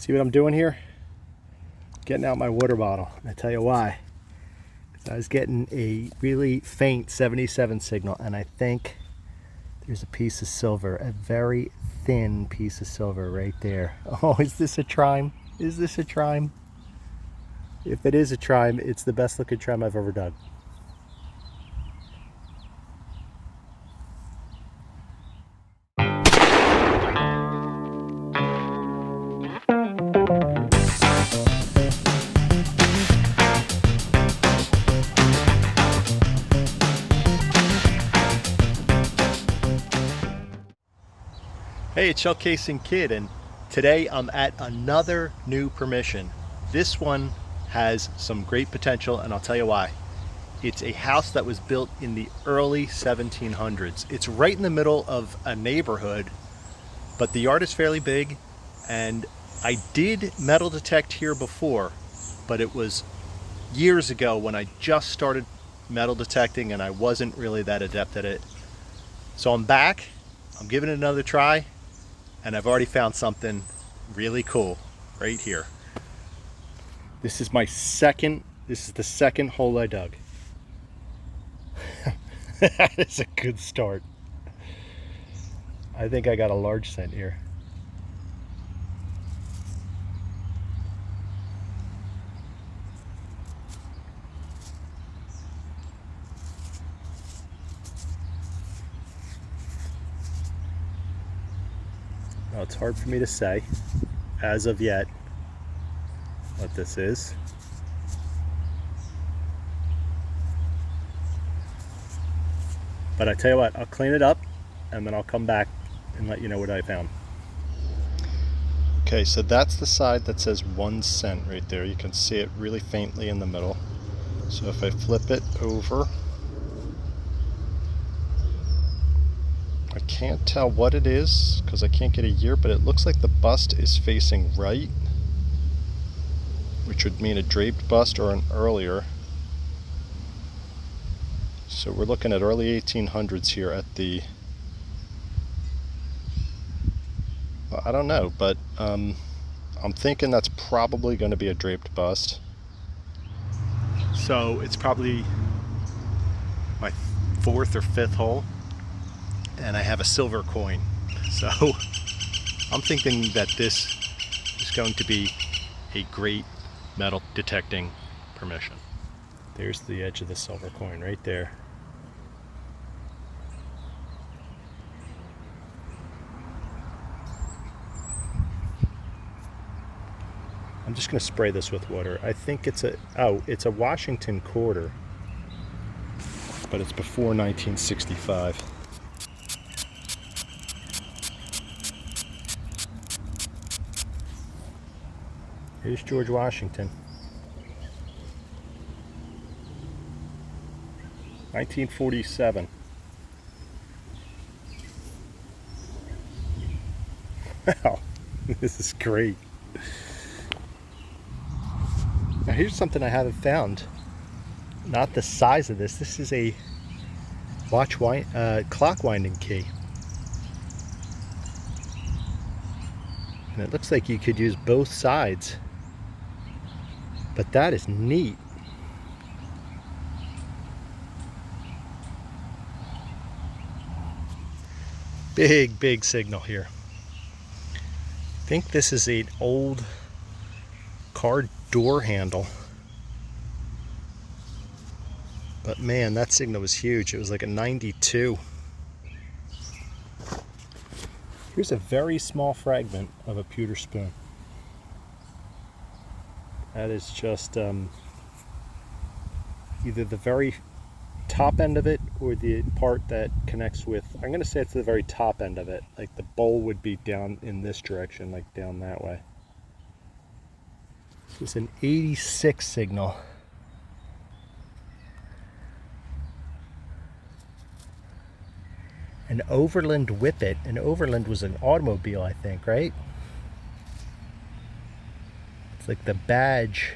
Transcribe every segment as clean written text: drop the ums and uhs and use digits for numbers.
See what I'm doing here? Getting out my water bottle. And I tell you why. I was getting a really faint 77 signal, and I think there's a piece of silver, a very thin piece of silver right there. Oh, is this a trime? Is this a trime? If it is a trime, it's the best looking trime I've ever dug. Hey, it's Shell Casing Kid, and today I'm at another new permission. This one has some great potential, and I'll tell you why. It's a house that was built in the early 1700s. It's right in the middle of a neighborhood, but the yard is fairly big, and I did metal detect here before, but it was years ago when I just started metal detecting and I wasn't really that adept at it. So I'm back, I'm giving it another try, and I've already found something really cool right here. This is the second hole I dug. That is a good start. I think I got a large cent here. Now, it's hard for me to say, as of yet, what this is. But I tell you what, I'll clean it up and then I'll come back and let you know what I found. Okay, so that's the side that says 1 cent right there. You can see it really faintly in the middle. So if I flip it over, I can't tell what it is because I can't get a year, but it looks like the bust is facing right, which would mean a draped bust or an earlier. So we're looking at early 1800s here at the, well, I don't know, but I'm thinking that's probably going to be a draped bust. So it's probably my 4th or 5th hole, and I have a silver coin. So I'm thinking that this is going to be a great metal detecting permission. There's the edge of the silver coin right there. I'm just going to spray this with water. I think it's a Washington quarter, but it's before 1965. Here's George Washington. 1947. Wow, this is great. Now here's something I haven't found. Not the size of this. This is a clock winding key. And it looks like you could use both sides. But that is neat. Big signal here. I think this is an old car door handle. But man, that signal was huge. It was like a 92. Here's a very small fragment of a pewter spoon. That is just either the very top end of it or the part that connects with, I'm going to say it's the very top end of it. Like the bowl would be down in this direction, like down that way. This is an 86 signal. An Overland Whippet. An Overland was an automobile, I think, right? It's like the badge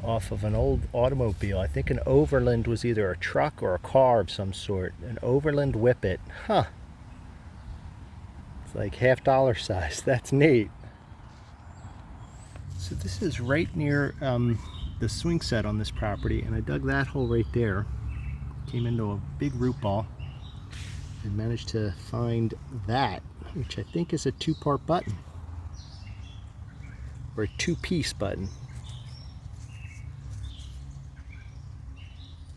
off of an old automobile. I think an Overland was either a truck or a car of some sort. An Overland Whippet. Huh. like $half size. That's neat. So this is right near the swing set on this property, and I dug that hole right there. Came into a big root ball and managed to find that, which I think is a two-part button, or a two-piece button.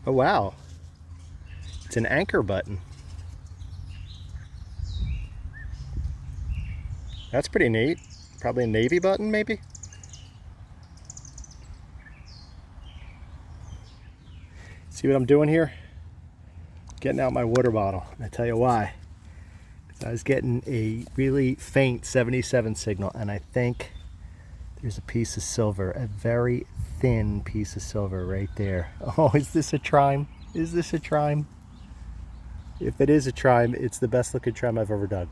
Oh wow, it's an anchor button. That's pretty neat. Probably a Navy button, maybe? See what I'm doing here? Getting out my water bottle. And I tell you why. Because I was getting a really faint 77 signal, and I think there's a piece of silver, a very thin piece of silver right there. Oh, is this a trime? Is this a trime? If it is a trime, it's the best looking trime I've ever dug.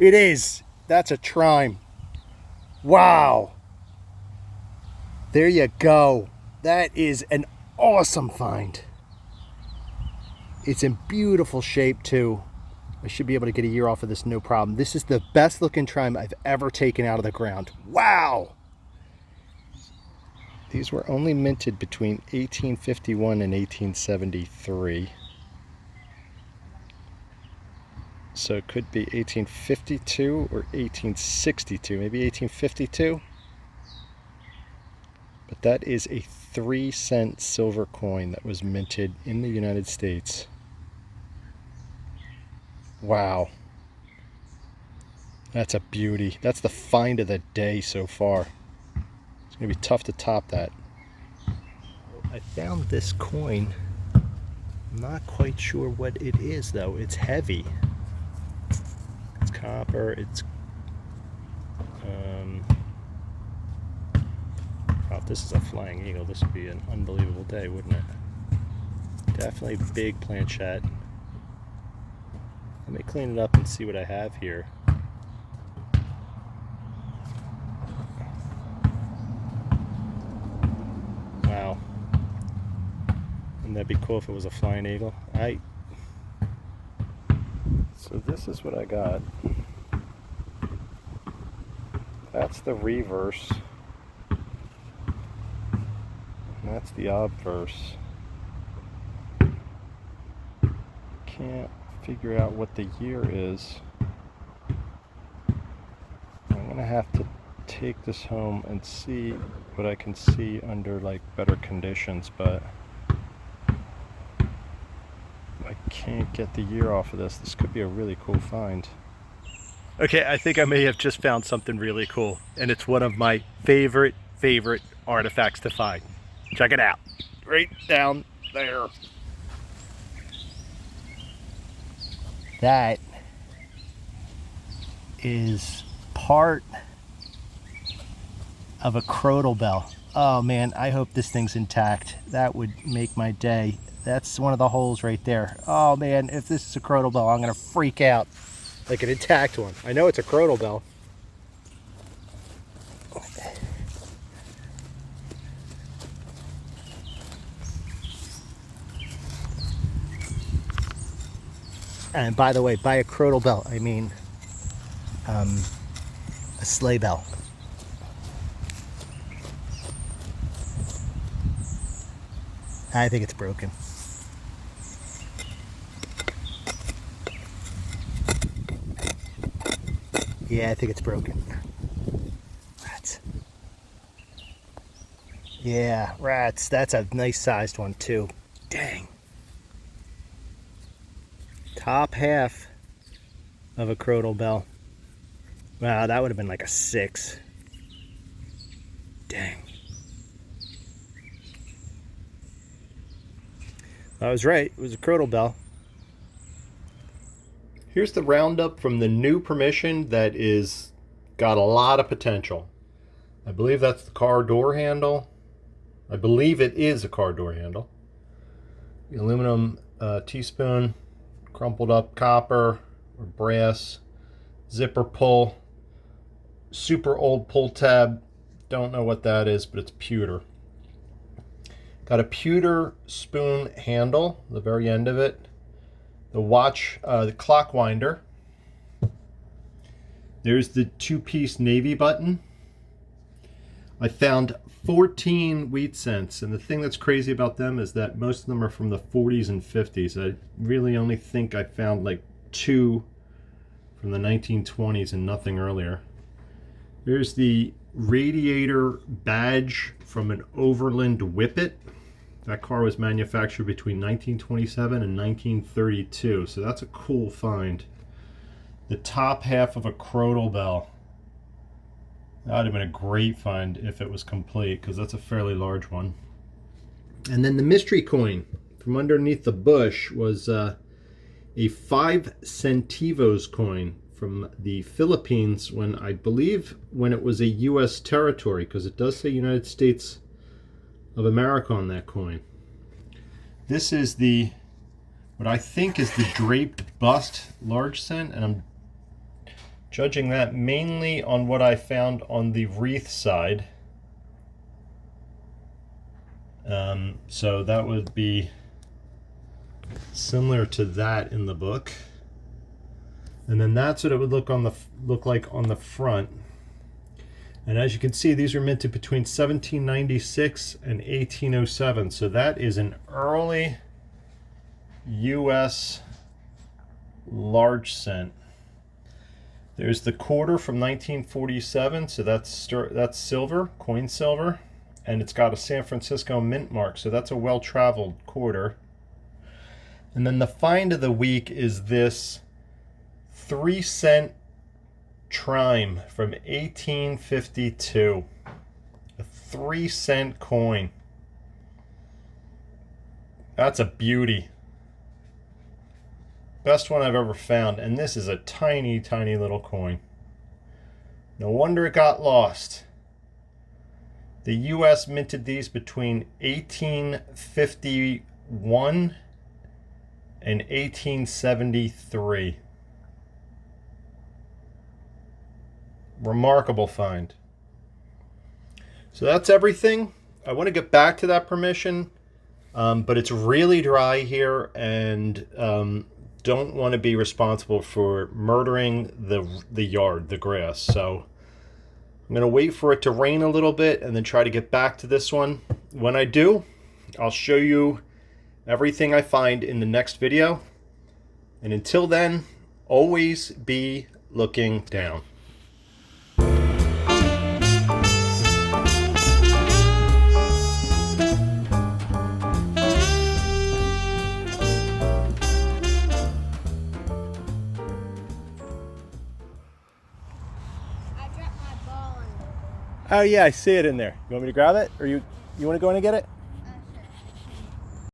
It is. That's a trime. Wow. There you go. That is an awesome find. It's in beautiful shape too. I should be able to get a year off of this, no problem. This is the best looking trime I've ever taken out of the ground. Wow. These were only minted between 1851 and 1873. So it could be 1852 or 1862, maybe 1852. But that is a 3-cent silver coin that was minted in the United States. Wow. That's a beauty. That's the find of the day so far. It's going to be tough to top that. I found this coin. I'm not quite sure what it is though. It's heavy. It's copper. It's if this is a flying eagle, this would be an unbelievable day, wouldn't it? Definitely big planchette. Let me clean it up and see what I have here. Wow. Wouldn't that be cool if it was a flying eagle? So this is what I got. That's the reverse. And that's the obverse. Can't figure out what the year is. I'm gonna have to take this home and see what I can see under like better conditions, but I can't get the year off of this. This could be a really cool find. Okay, I think I may have just found something really cool, and it's one of my favorite artifacts to find. Check it out. Right down there. That is part of a crotal bell. Oh man, I hope this thing's intact. That would make my day. That's one of the holes right there. Oh man, if this is a crotal bell, I'm gonna freak out. Like an intact one. I know it's a crotal bell. And by the way, by a crotal bell, I mean a sleigh bell. I think it's broken. Yeah, I think it's broken. Rats. Yeah, rats. That's a nice sized one too. Dang. Top half of a crotal bell. Wow, that would have been like a 6. Dang. I was right. It was a crotal bell. Here's the roundup from the new permission that is got a lot of potential. I believe that's the car door handle. I believe it is a car door handle. The aluminum teaspoon, crumpled up copper or brass, zipper pull, super old pull tab. Don't know what that is, but it's pewter. Got a pewter spoon handle, the very end of it. The watch, the clock winder. There's the two-piece navy button. I found 14 wheat cents, and the thing that's crazy about them is that most of them are from the 40s and 50s. I really only think I found like 2 from the 1920s and nothing earlier. There's the radiator badge from an Overland Whippet. That car was manufactured between 1927 and 1932, so that's a cool find. The top half of a Crodel bell. That would have been a great find if it was complete, because that's a fairly large one. And then the mystery coin from underneath the bush was a 5 centavos coin from the Philippines when, I believe, when it was a U.S. territory, because it does say United States of America on that coin. This is the, what I think is the draped bust large cent, and I'm judging that mainly on what I found on the wreath side. So that would be similar to that in the book. And then that's what it would look like on the front. And as you can see, these are minted between 1796 and 1807. So that is an early US large cent. There's the quarter from 1947, so that's silver, coin silver, and it's got a San Francisco mint mark, so that's a well-traveled quarter. And then the find of the week is this 3-cent Trime from 1852. A 3-cent coin. That's a beauty. Best one I've ever found, and this is a tiny, tiny little coin. No wonder it got lost. The U.S. minted these between 1851 and 1873. Remarkable find. So that's everything. I want to get back to that permission, but it's really dry here, and don't want to be responsible for murdering the yard, the grass. So I'm going to wait for it to rain a little bit and then try to get back to this one. When I do, I'll show you everything I find in the next video. And until then, always be looking down. Oh yeah, I see it in there. You want me to grab it, or you want to go in and get it?